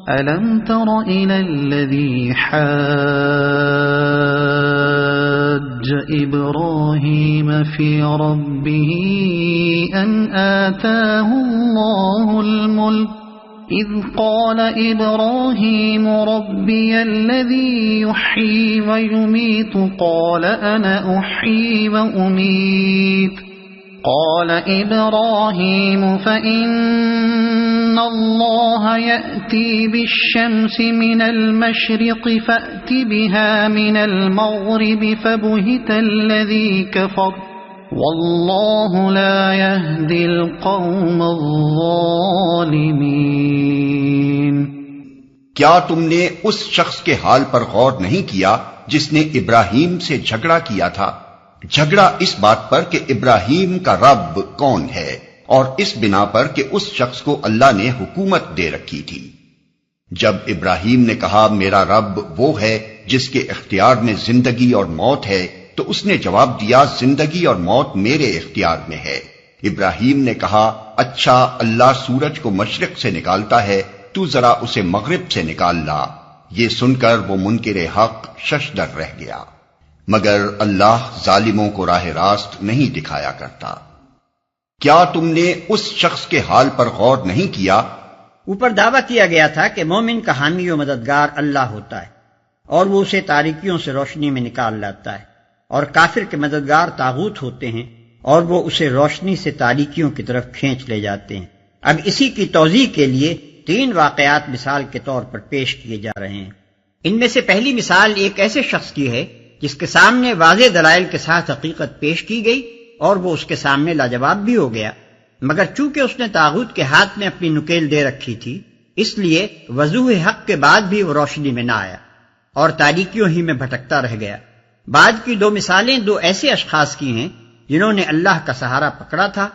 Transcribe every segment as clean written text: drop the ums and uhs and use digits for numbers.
ألم تر إلى الذي حاج إبراهيم في ربه أن آتاه الله الملك إذ قال إبراهيم ربي الذي يحيي ويميت قال أنا أحيي وأميت قال إبراهيم فإن الله يأتي بالشمس من المشرق فأت بها من المغرب فبهت الذي كفر والله لا يهدي القوم الظالمين۔ کیا تم نے اس شخص کے حال پر غور نہیں کیا جس نے ابراہیم سے جھگڑا کیا تھا؟ جھگڑا اس بات پر کہ ابراہیم کا رب کون ہے، اور اس بنا پر کہ اس شخص کو اللہ نے حکومت دے رکھی تھی۔ جب ابراہیم نے کہا میرا رب وہ ہے جس کے اختیار میں زندگی اور موت ہے، تو اس نے جواب دیا زندگی اور موت میرے اختیار میں ہے۔ ابراہیم نے کہا اچھا اللہ سورج کو مشرق سے نکالتا ہے، تو ذرا اسے مغرب سے نکال لا۔ یہ سن کر وہ منکر حق ششدر رہ گیا، مگر اللہ ظالموں کو راہ راست نہیں دکھایا کرتا۔ کیا تم نے اس شخص کے حال پر غور نہیں کیا؟ اوپر دعویٰ کیا گیا تھا کہ مومن کا حامی و مددگار اللہ ہوتا ہے اور وہ اسے تاریکیوں سے روشنی میں نکال لاتا ہے، اور کافر کے مددگار طاغوت ہوتے ہیں اور وہ اسے روشنی سے تاریکیوں کی طرف کھینچ لے جاتے ہیں۔ اب اسی کی توضیح کے لیے 3 واقعات مثال کے طور پر پیش کیے جا رہے ہیں۔ ان میں سے پہلی مثال ایک ایسے شخص کی ہے جس کے سامنے واضح دلائل کے ساتھ حقیقت پیش کی گئی اور وہ اس کے سامنے لاجواب بھی ہو گیا، مگر چونکہ اس نے طاغوت کے ہاتھ میں اپنی نکیل دے رکھی تھی، اس لیے وضوح حق کے بعد بھی وہ روشنی میں نہ آیا اور تاریکیوں ہی میں بھٹکتا رہ گیا۔ بعد کی 2 مثالیں 2 ایسے اشخاص کی ہیں جنہوں نے اللہ کا سہارا پکڑا تھا،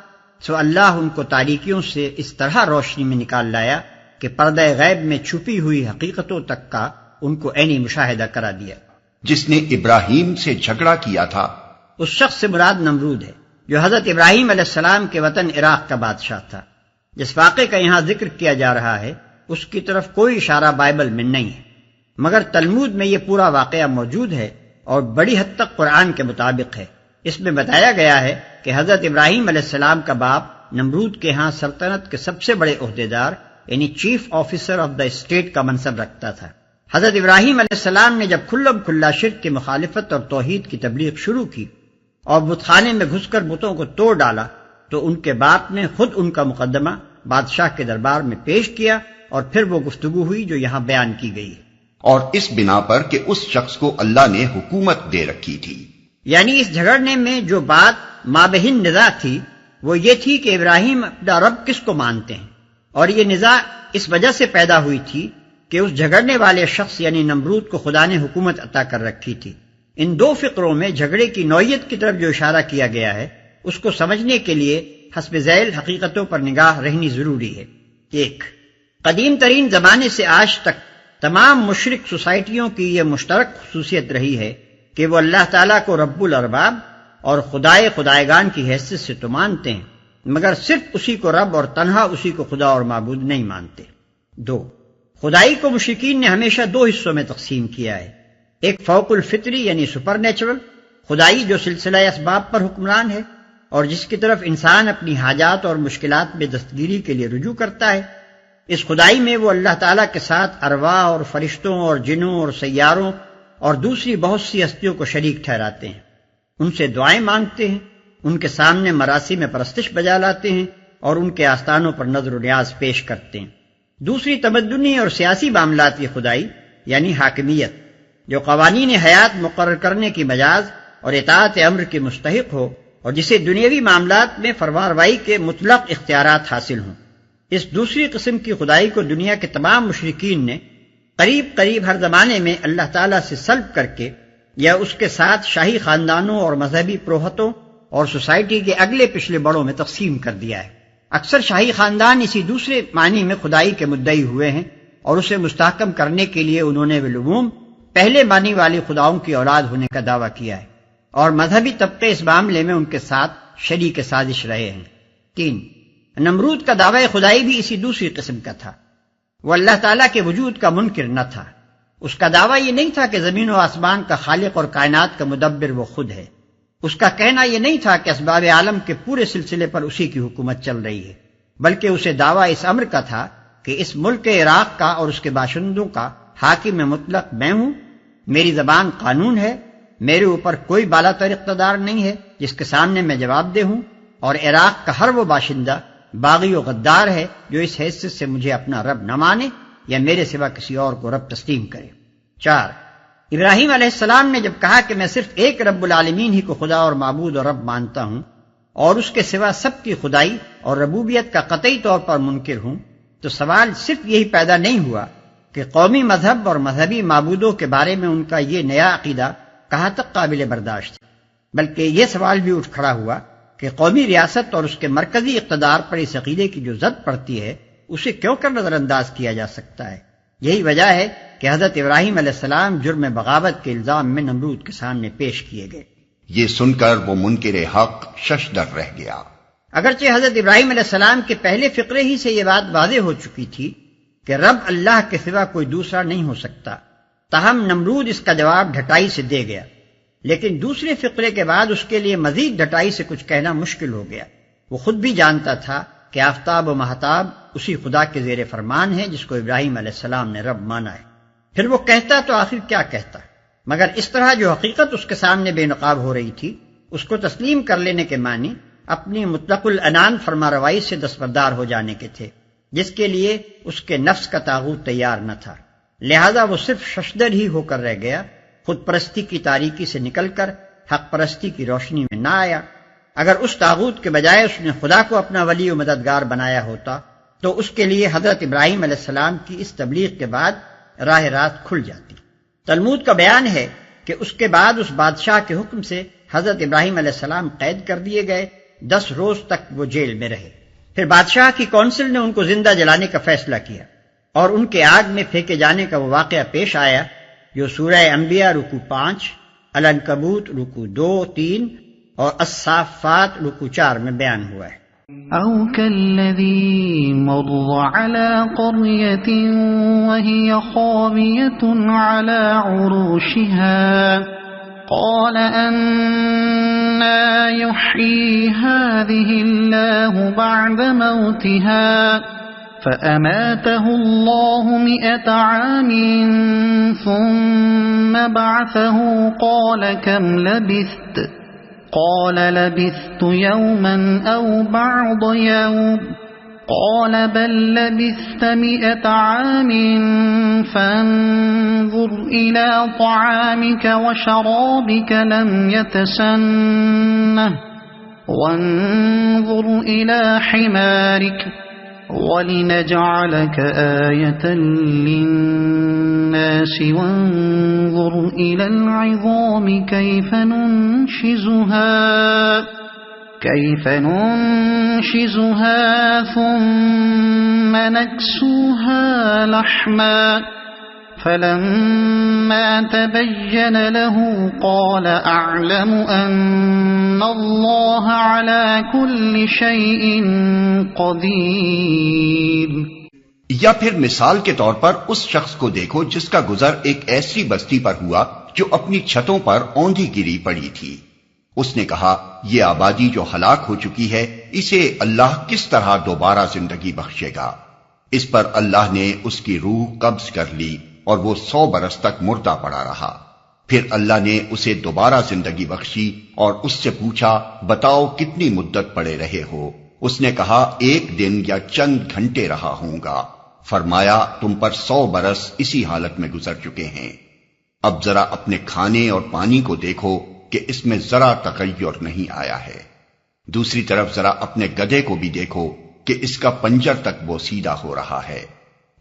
سو اللہ ان کو تاریکیوں سے اس طرح روشنی میں نکال لایا کہ پردہ غیب میں چھپی ہوئی حقیقتوں تک کا ان کو عینی مشاہدہ کرا دیا۔ جس نے ابراہیم سے جھگڑا کیا تھا، اس شخص سے مراد نمرود ہے جو حضرت ابراہیم علیہ السلام کے وطن عراق کا بادشاہ تھا۔ جس واقعے کا یہاں ذکر کیا جا رہا ہے اس کی طرف کوئی اشارہ بائبل میں نہیں ہے، مگر تلمود میں یہ پورا واقعہ موجود ہے اور بڑی حد تک قرآن کے مطابق ہے۔ اس میں بتایا گیا ہے کہ حضرت ابراہیم علیہ السلام کا باپ نمرود کے ہاں سلطنت کے سب سے بڑے عہدیدار یعنی chief officer of the state کا منصب رکھتا تھا۔ حضرت ابراہیم علیہ السلام نے جب کھلم کھلا شرک کی مخالفت اور توحید کی تبلیغ شروع کی اور بت خانے میں گھس کر بتوں کو توڑ ڈالا، تو ان کے باپ نے خود ان کا مقدمہ بادشاہ کے دربار میں پیش کیا اور پھر وہ گفتگو ہوئی جو یہاں بیان کی گئی ہے۔ اور اس بنا پر کہ اس شخص کو اللہ نے حکومت دے رکھی تھی، یعنی اس جھگڑنے میں جو بات مابہن نزاع تھی وہ یہ تھی کہ ابراہیم اپنا رب کس کو مانتے ہیں، اور یہ نزاع اس وجہ سے پیدا ہوئی تھی کہ اس جھگڑنے والے شخص یعنی نمرود کو خدا نے حکومت عطا کر رکھی تھی۔ ان 2 فقروں میں جھگڑے کی نوعیت کی طرف جو اشارہ کیا گیا ہے اس کو سمجھنے کے لیے حسب ذیل حقیقتوں پر نگاہ رہنی ضروری ہے۔ 1، قدیم ترین زمانے سے آج تک تمام مشرک سوسائٹیوں کی یہ مشترک خصوصیت رہی ہے کہ وہ اللہ تعالیٰ کو رب الارباب اور خدائے خدائیگان کی حیثیت سے تو مانتے ہیں، مگر صرف اسی کو رب اور تنہا اسی کو خدا اور معبود نہیں مانتے۔ 2، خدائی کو مشرکین نے ہمیشہ 2 حصوں میں تقسیم کیا ہے، ایک فوق الفطری یعنی سپر نیچرل خدائی جو سلسلہ اسباب پر حکمران ہے اور جس کی طرف انسان اپنی حاجات اور مشکلات میں دستگیری کے لیے رجوع کرتا ہے۔ اس خدائی میں وہ اللہ تعالیٰ کے ساتھ ارواح اور فرشتوں اور جنوں اور سیاروں اور دوسری بہت سی ہستیوں کو شریک ٹھہراتے ہیں، ان سے دعائیں مانگتے ہیں، ان کے سامنے مراسم میں پرستش بجا لاتے ہیں اور ان کے آستانوں پر نظر و نیاز پیش کرتے ہیں۔ دوسری تمدنی اور سیاسی معاملات کی خدائی یعنی حاکمیت جو قوانین حیات مقرر کرنے کی مجاز اور اطاعت امر کی مستحق ہو اور جسے دنیاوی معاملات میں فرمانروائی کے مطلق اختیارات حاصل ہوں۔ اس دوسری قسم کی خدائی کو دنیا کے تمام مشرکین نے قریب قریب ہر زمانے میں اللہ تعالیٰ سے سلب کر کے یا اس کے ساتھ شاہی خاندانوں اور مذہبی پروہتوں اور سوسائٹی کے اگلے پچھلے بڑوں میں تقسیم کر دیا ہے۔ اکثر شاہی خاندان اسی دوسرے معنی میں خدائی کے مدعی ہوئے ہیں اور اسے مستحکم کرنے کے لیے انہوں نے بالعموم پہلے معنی والی خداؤں کی اولاد ہونے کا دعویٰ کیا ہے اور مذہبی طبقے اس معاملے میں ان کے ساتھ شریک سازش رہے ہیں۔ 3، نمرود کا دعوی خدائی بھی اسی دوسری قسم کا تھا۔ وہ اللہ تعالیٰ کے وجود کا منکر نہ تھا۔ اس کا دعویٰ یہ نہیں تھا کہ زمین و آسمان کا خالق اور کائنات کا مدبر وہ خود ہے۔ اس کا کہنا یہ نہیں تھا کہ اسباب عالم کے پورے سلسلے پر اسی کی حکومت چل رہی ہے، بلکہ اسے دعویٰ اس امر کا تھا کہ اس ملک عراق کا اور اس کے باشندوں کا حاکم مطلق میں ہوں، میری زبان قانون ہے، میرے اوپر کوئی بالا تر اقتدار نہیں ہے جس کے سامنے میں جواب دہ ہوں، اور عراق کا ہر وہ باشندہ باغی و غدار ہے جو اس حیثیت سے مجھے اپنا رب نہ مانے یا میرے سوا کسی اور کو رب تسلیم کرے۔ 4، ابراہیم علیہ السلام نے جب کہا کہ میں صرف ایک رب العالمین ہی کو خدا اور معبود اور رب مانتا ہوں اور اس کے سوا سب کی خدائی اور ربوبیت کا قطعی طور پر منکر ہوں، تو سوال صرف یہی پیدا نہیں ہوا کہ قومی مذہب اور مذہبی معبودوں کے بارے میں ان کا یہ نیا عقیدہ کہاں تک قابل برداشت ہے، بلکہ یہ سوال بھی اٹھ کھڑا ہوا کہ قومی ریاست اور اس کے مرکزی اقتدار پر اس عقیدے کی جو زد پڑتی ہے اسے کیوں کر نظر انداز کیا جا سکتا ہے۔ یہی وجہ ہے کہ حضرت ابراہیم علیہ السلام جرم بغاوت کے الزام میں نمرود کے سامنے پیش کیے گئے۔ یہ سن کر وہ منکر حق ششدر رہ گیا۔ اگرچہ حضرت ابراہیم علیہ السلام کے پہلے فقرے ہی سے یہ بات واضح ہو چکی تھی کہ رب اللہ کے سوا کوئی دوسرا نہیں ہو سکتا، تاہم نمرود اس کا جواب ڈھٹائی سے دے گیا، لیکن دوسرے فقرے کے بعد اس کے لیے مزید ڈھٹائی سے کچھ کہنا مشکل ہو گیا۔ وہ خود بھی جانتا تھا کہ آفتاب و مہتاب اسی خدا کے زیر فرمان ہے جس کو ابراہیم علیہ السلام نے رب مانا ہے۔ پھر وہ کہتا تو آخر کیا کہتا، مگر اس طرح جو حقیقت اس کے سامنے بے نقاب ہو رہی تھی اس کو تسلیم کر لینے کے معنی اپنی مطلق العنان فرما روائی سے دستبردار ہو جانے کے تھے، جس کے لیے اس کے نفس کا طاغوت تیار نہ تھا، لہذا وہ صرف ششدر ہی ہو کر رہ گیا، خود پرستی کی تاریکی سے نکل کر حق پرستی کی روشنی میں نہ آیا۔ اگر اس طاغوت کے بجائے اس نے خدا کو اپنا ولی و مددگار بنایا ہوتا تو اس کے لیے حضرت ابراہیم علیہ السلام کی اس تبلیغ کے بعد راہ راست کھل جاتی۔ تلمود کا بیان ہے کہ اس کے بعد اس بادشاہ کے حکم سے حضرت ابراہیم علیہ السلام قید کر دیے گئے، 10 روز تک وہ جیل میں رہے۔ پھر بادشاہ کی کونسل نے ان کو زندہ جلانے کا فیصلہ کیا اور ان کے آگ میں پھینکے جانے کا وہ واقعہ پیش آیا جو سورہ انبیاء رکوع 5، العنکبوت رکوع 2، 3 اور الصافات رکوع 4 میں بیان ہوا ہے۔ أو كالذي مر على قرية وهي خاوية على عروشها قال أنى يحيي هذه الله بعد موتها فأماته الله 100 عام ثم بعثه قال كم لبثت قال لبثت يوما أو بعض يوم قال بل لبثت 100 عام فانظر إلى طعامك وشرابك لم يتسنه وانظر إلى حمارك وَلِنَجْعَلَكَ آيَةً لِلنَّاسِ وَانظُرْ إِلَى الْعِظَامِ كَيْفَ نُنشِزُهَا ثُمَّ نَكْسُوهَا لَحْمًا فَلَمَّا تَبَيَّنَ لَهُ قَالَ أَعْلَمُ أَنَّ اللَّهَ عَلَى كُلِّ شَيْءٍ قَدِيرٌ۔ یا پھر مثال کے طور پر اس شخص کو دیکھو جس کا گزر ایک ایسی بستی پر ہوا جو اپنی چھتوں پر اوندھی گری پڑی تھی۔ اس نے کہا یہ آبادی جو ہلاک ہو چکی ہے اسے اللہ کس طرح دوبارہ زندگی بخشے گا۔ اس پر اللہ نے اس کی روح قبض کر لی اور وہ 100 برس تک مردہ پڑا رہا۔ پھر اللہ نے اسے دوبارہ زندگی بخشی اور اس سے پوچھا بتاؤ کتنی مدت پڑے رہے ہو؟ اس نے کہا 1 دن یا چند گھنٹے رہا ہوں گا۔ فرمایا تم پر 100 برس اسی حالت میں گزر چکے ہیں۔ اب ذرا اپنے کھانے اور پانی کو دیکھو کہ اس میں ذرا تغیر نہیں آیا ہے۔ دوسری طرف ذرا اپنے گدھے کو بھی دیکھو کہ اس کا پنجر تک وہ سیدھا ہو رہا ہے،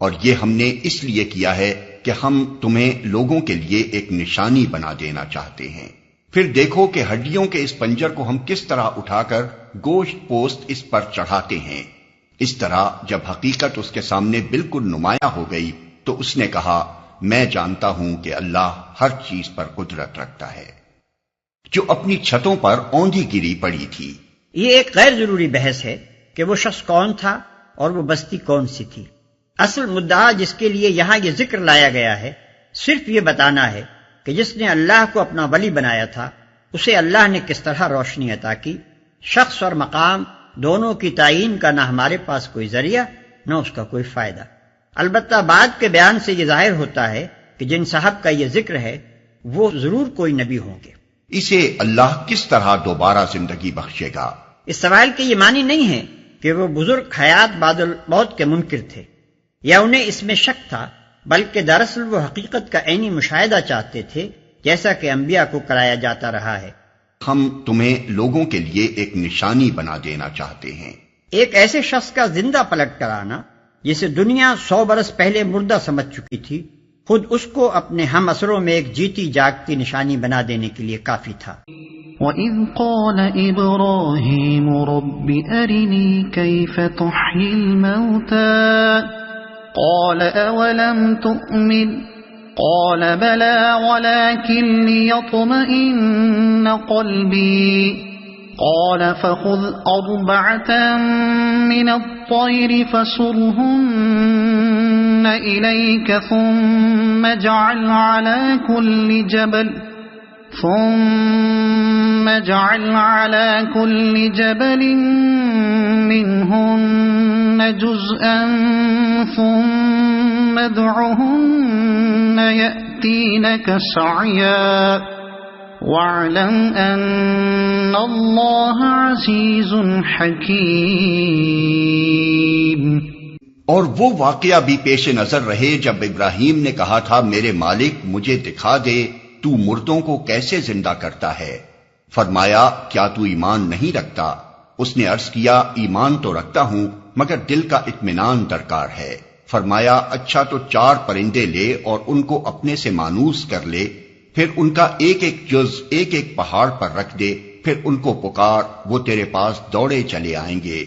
اور یہ ہم نے اس لیے کیا ہے کہ ہم تمہیں لوگوں کے لیے ایک نشانی بنا دینا چاہتے ہیں۔ پھر دیکھو کہ ہڈیوں کے اس پنجر کو ہم کس طرح اٹھا کر گوشت پوست اس پر چڑھاتے ہیں۔ اس طرح جب حقیقت اس کے سامنے بالکل نمایاں ہو گئی تو اس نے کہا میں جانتا ہوں کہ اللہ ہر چیز پر قدرت رکھتا ہے۔ جو اپنی چھتوں پر اوندھی گری پڑی تھی۔ یہ ایک غیر ضروری بحث ہے کہ وہ شخص کون تھا اور وہ بستی کون سی تھی۔ اصل مدعا جس کے لیے یہاں یہ ذکر لایا گیا ہے صرف یہ بتانا ہے کہ جس نے اللہ کو اپنا ولی بنایا تھا اسے اللہ نے کس طرح روشنی عطا کی. شخص اور مقام دونوں کی تعین کا نہ ہمارے پاس کوئی ذریعہ نہ اس کا کوئی فائدہ. البتہ بعد کے بیان سے یہ ظاہر ہوتا ہے کہ جن صاحب کا یہ ذکر ہے وہ ضرور کوئی نبی ہوں گے. اسے اللہ کس طرح دوبارہ زندگی بخشے گا؟ اس سوال کے یہ معنی نہیں ہے کہ وہ بزرگ حیات بعد الموت کے منکر تھے یا انہیں اس میں شک تھا، بلکہ دراصل وہ حقیقت کا عینی مشاہدہ چاہتے تھے جیسا کہ انبیاء کو کرایا جاتا رہا ہے. ہم تمہیں لوگوں کے لیے ایک نشانی بنا دینا چاہتے ہیں. ایک ایسے شخص کا زندہ پلٹ کر آنا جسے دنیا 100 برس پہلے مردہ سمجھ چکی تھی، خود اس کو اپنے ہم اثروں میں ایک جیتی جاگتی نشانی بنا دینے کے لیے کافی تھا. وَإِذْ قَالَ إِبْرَاهِيمُ رَبِّ أَرِنِي كَيْفَ تُحْيِي الْمَوْتَى قَالَ أَوَلَمْ تُؤْمِنْ قَالَ بَلَى وَلَكِنْ لِيَطْمَئِنَّ قَلْبِي قَالَ فَخُذْ أَرْبَعَةً مِنَ الطَّيْرِ فَصُرْهُنَّ إِلَيْكَ ثُمَّ اجْعَلْ عَلَى كُلِّ جَبَلٍ مِّنْهُنَّ جُزْءًا ثُمَّ ادْعُهُنَّ يَأْتِينَكَ سَعْيًا وَاعْلَمْ أَنَّ اللَّهَ عَزِيزٌ حَكِيمٌ. اور وہ واقعہ بھی پیش نظر رہے جب ابراہیم نے کہا تھا میرے مالک مجھے دکھا دے تو مردوں کو کیسے زندہ کرتا ہے. فرمایا کیا تو ایمان نہیں رکھتا؟ اس نے عرض کیا ایمان تو رکھتا ہوں مگر دل کا اطمینان درکار ہے. فرمایا اچھا تو 4 پرندے لے اور ان کو اپنے سے مانوس کر لے، پھر ان کا ایک ایک جز ایک ایک پہاڑ پر رکھ دے، پھر ان کو پکار، وہ تیرے پاس دوڑے چلے آئیں گے.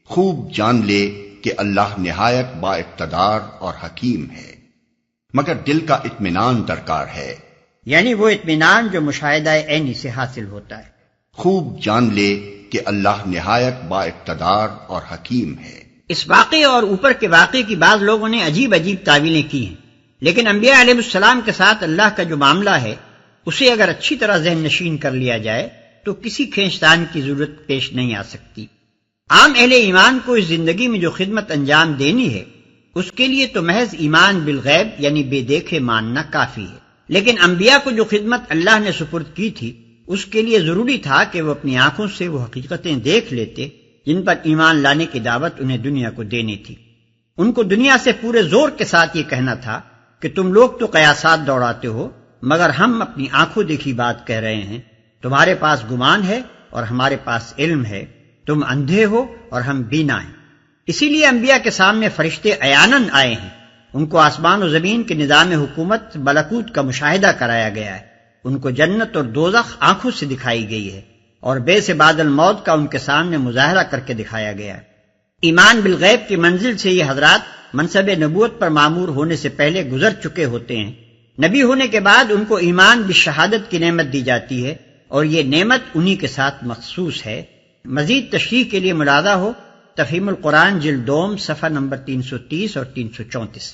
خوب جان لے کہ اللہ نہایت با اقتدار اور حکیم ہے، مگر دل کا اطمینان درکار ہے. یعنی وہ اطمینان جو مشاہدہ عینی سے حاصل ہوتا ہے. خوب جان لے کہ اللہ نہایت با اقتدار اور حکیم ہے. اس واقعے اور اوپر کے واقعے کی بعض لوگوں نے عجیب عجیب تعویلیں کی ہیں، لیکن انبیاء علیہ السلام کے ساتھ اللہ کا جو معاملہ ہے اسے اگر اچھی طرح ذہن نشین کر لیا جائے تو کسی کھینچتان کی ضرورت پیش نہیں آ سکتی. عام اہل ایمان کو اس زندگی میں جو خدمت انجام دینی ہے اس کے لیے تو محض ایمان بالغیب یعنی بے دیکھے ماننا کافی ہے، لیکن انبیاء کو جو خدمت اللہ نے سپرد کی تھی اس کے لیے ضروری تھا کہ وہ اپنی آنکھوں سے وہ حقیقتیں دیکھ لیتے جن پر ایمان لانے کی دعوت انہیں دنیا کو دینی تھی. ان کو دنیا سے پورے زور کے ساتھ یہ کہنا تھا کہ تم لوگ تو قیاسات دوڑاتے ہو مگر ہم اپنی آنکھوں دیکھی بات کہہ رہے ہیں. تمہارے پاس گمان ہے اور ہمارے پاس علم ہے، تم اندھے ہو اور ہم بینا ہیں. اسی لیے انبیاء کے سامنے فرشتے عیاناً آئے ہیں، ان کو آسمان و زمین کے نظام حکومت ملکوت کا مشاہدہ کرایا گیا ہے، ان کو جنت اور دوزخ آنکھوں سے دکھائی گئی ہے اور بے سے بعد الموت کا ان کے سامنے مظاہرہ کر کے دکھایا گیا ہے. ایمان بالغیب کی منزل سے یہ حضرات منصب نبوت پر مامور ہونے سے پہلے گزر چکے ہوتے ہیں. نبی ہونے کے بعد ان کو ایمان بالشہادت کی نعمت دی جاتی ہے اور یہ نعمت انہی کے ساتھ مخصوص ہے. مزید تشریح کے لیے ملاحظہ ہو تفہیم القرآن جلد 2 صفحہ نمبر 330 اور 334.